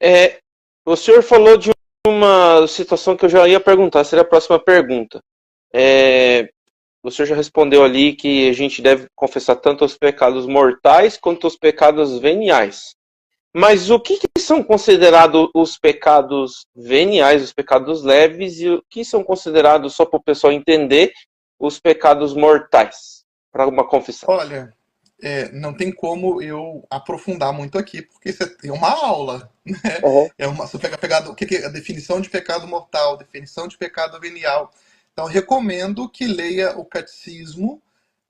É, o senhor falou de uma situação que eu já ia perguntar, seria a próxima pergunta. É, o senhor já respondeu ali que a gente deve confessar tanto os pecados mortais quanto os pecados veniais. Mas o que são considerados os pecados veniais, os pecados leves, e o que são considerados, só para o pessoal entender, os pecados mortais, para uma confissão? Olha, não tem como eu aprofundar muito aqui, porque isso é uma aula, né? Uhum. Você pega pecado, o que é a definição de pecado mortal, definição de pecado venial. Então, recomendo que leia o Catecismo,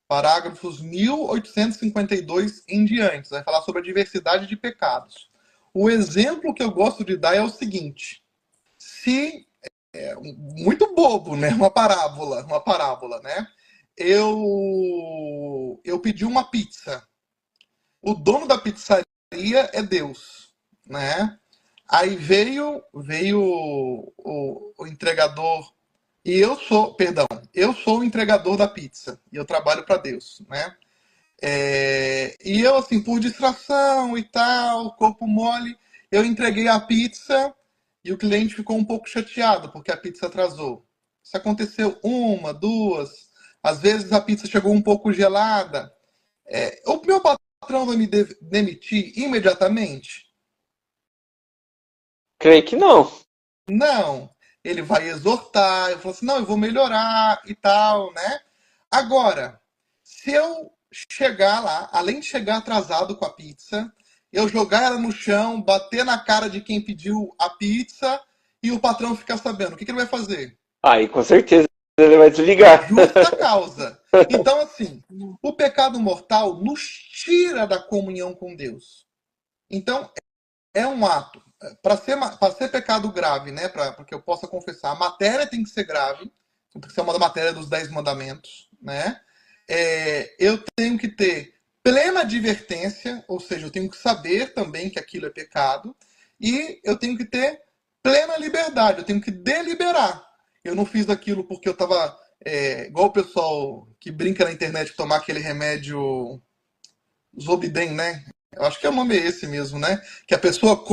parágrafos 1852 em diante. Vai falar sobre a diversidade de pecados. O exemplo que eu gosto de dar é o seguinte: se muito bobo, né? Uma parábola, né? Eu pedi uma pizza. O dono da pizzaria é Deus, né? Aí veio o entregador e eu sou o entregador da pizza e eu trabalho para Deus, né? E eu assim, por distração e tal, corpo mole, eu entreguei a pizza e o cliente ficou um pouco chateado porque a pizza atrasou. Isso aconteceu uma, duas, às vezes a pizza chegou um pouco gelada. O meu patrão vai me demitir imediatamente? Creio que não. Não. Ele vai exortar, eu falo assim, não, eu vou melhorar e tal, né? Agora, se eu chegar lá, além de chegar atrasado com a pizza, eu jogar ela no chão, bater na cara de quem pediu a pizza e o patrão ficar sabendo, o que ele vai fazer? Aí, com certeza, ele vai desligar. Justa causa. Então, assim, o pecado mortal nos tira da comunhão com Deus. Então, é um ato. Para ser pecado grave, né? Para que eu possa confessar, a matéria tem que ser grave, tem que ser uma matéria dos 10 mandamentos, né? Eu tenho que ter plena advertência, ou seja, eu tenho que saber também que aquilo é pecado, e eu tenho que ter plena liberdade, eu tenho que deliberar. Eu não fiz aquilo porque eu estava igual o pessoal que brinca na internet tomar aquele remédio Zolpidem, né? Eu acho que o nome é esse mesmo, né? Que a pessoa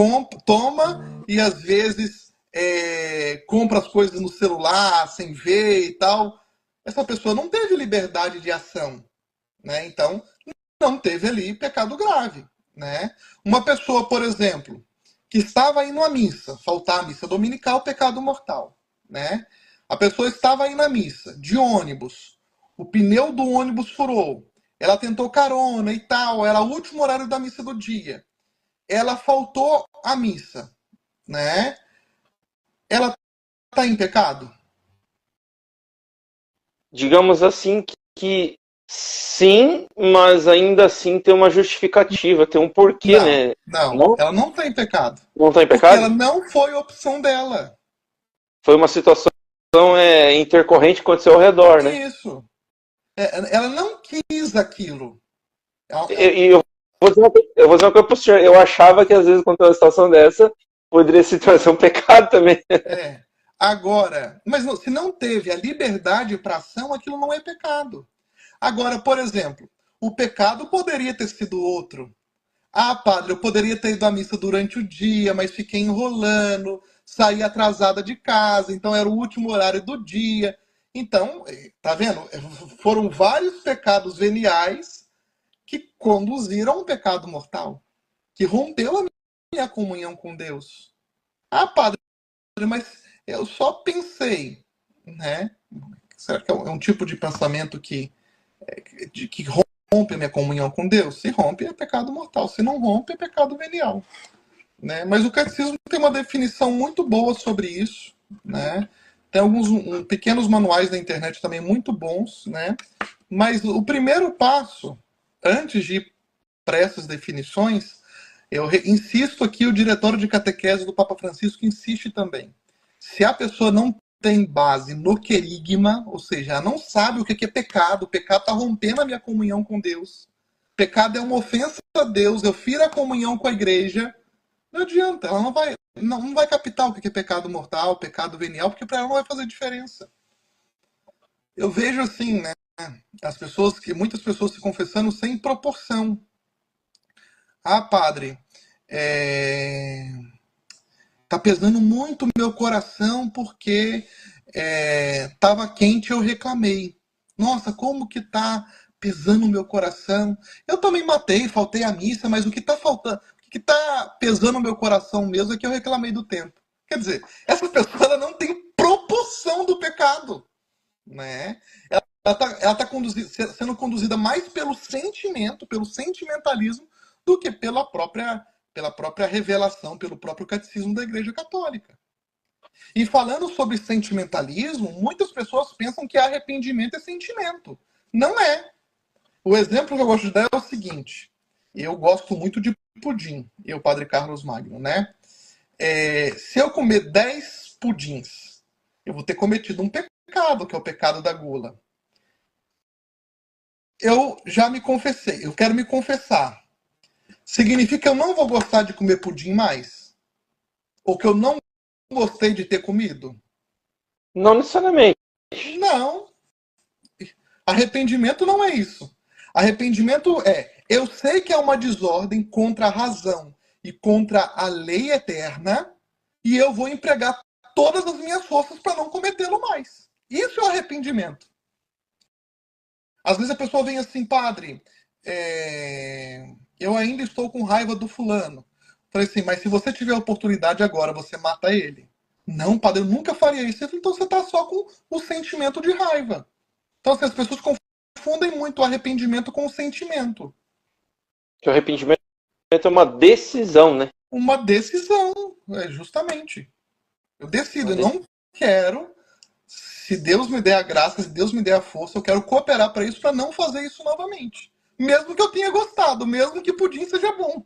toma e às vezes compra as coisas no celular sem ver e tal. Essa pessoa não teve liberdade de ação, né? Então não teve ali pecado grave, né? Uma pessoa, por exemplo, que estava indo à missa, faltar a missa dominical, pecado mortal, né? A pessoa estava indo à missa de ônibus, o pneu do ônibus furou, ela tentou carona e tal, era o último horário da missa do dia, ela faltou à missa, né? Ela está em pecado? Digamos assim que sim, mas ainda assim tem uma justificativa, tem um porquê, Não, né? não, Não, ela não está em pecado, não está em porque ela pecado? não foi opção dela. Foi uma situação intercorrente que aconteceu ao redor, né? Isso. Ela não quis aquilo. E eu vou dizer uma coisa pro senhor, eu achava que às vezes quando tem uma situação dessa, poderia se trazer um pecado também. É. Agora, mas se não teve a liberdade para ação, aquilo não é pecado. Agora, por exemplo, o pecado poderia ter sido outro. Ah, padre, eu poderia ter ido à missa durante o dia, mas fiquei enrolando, saí atrasada de casa, então era o último horário do dia. Então, tá vendo? Foram vários pecados veniais que conduziram a um pecado mortal, que rompeu a minha comunhão com Deus. Ah, padre, mas eu só pensei, né? Será que é um tipo de pensamento que rompe a minha comunhão com Deus? Se rompe, é pecado mortal. Se não rompe, é pecado venial. Né? Mas o catecismo tem uma definição muito boa sobre isso. Né? Tem alguns pequenos manuais na internet também muito bons. Né? Mas o primeiro passo, antes de ir para essas definições, eu insisto aqui, o diretório de catequese do Papa Francisco insiste também. Se a pessoa não tem base no querigma, ou seja, ela não sabe o que é pecado, o pecado está rompendo a minha comunhão com Deus, pecado é uma ofensa a Deus, eu firo a comunhão com a igreja, não adianta, ela não vai captar o que é pecado mortal, pecado venial, porque para ela não vai fazer diferença. Eu vejo assim, né, muitas pessoas se confessando sem proporção. Ah, padre, é, Tá pesando muito o meu coração porque tava quente e eu reclamei. Nossa, como que tá pesando o meu coração? Eu também matei, faltei à missa, mas o que tá faltando, o que tá pesando o meu coração mesmo é que eu reclamei do tempo. Quer dizer, essa pessoa ela não tem proporção do pecado, né? Ela tá sendo conduzida mais pelo sentimento, pelo sentimentalismo, do que pela própria revelação, pelo próprio catecismo da Igreja Católica. E falando sobre sentimentalismo, muitas pessoas pensam que arrependimento é sentimento. Não é. O exemplo que eu gosto de dar é o seguinte: eu gosto muito de pudim, eu, Padre Carlos Magno, né? Se eu comer 10 pudins, eu vou ter cometido um pecado, que é o pecado da gula. Eu já me confessei, eu quero me confessar. Significa que eu não vou gostar de comer pudim mais? Ou que eu não gostei de ter comido? Não necessariamente. Não. Arrependimento não é isso. Arrependimento eu sei que é uma desordem contra a razão e contra a lei eterna, e eu vou empregar todas as minhas forças para não cometê-lo mais. Isso é o arrependimento. Às vezes a pessoa vem assim, padre, eu ainda estou com raiva do fulano. Falei assim, mas se você tiver a oportunidade agora, você mata ele. Não, padre, eu nunca faria isso. Então você está só com o sentimento de raiva. Então, assim, as pessoas confundem muito o arrependimento com o sentimento. Que o arrependimento é uma decisão, né? Uma decisão, justamente. Eu decido, Uma eu não quero. Se Deus me der a graça, se Deus me der a força, eu quero cooperar para isso, para não fazer isso novamente. Mesmo que eu tenha gostado, mesmo que pudim seja bom.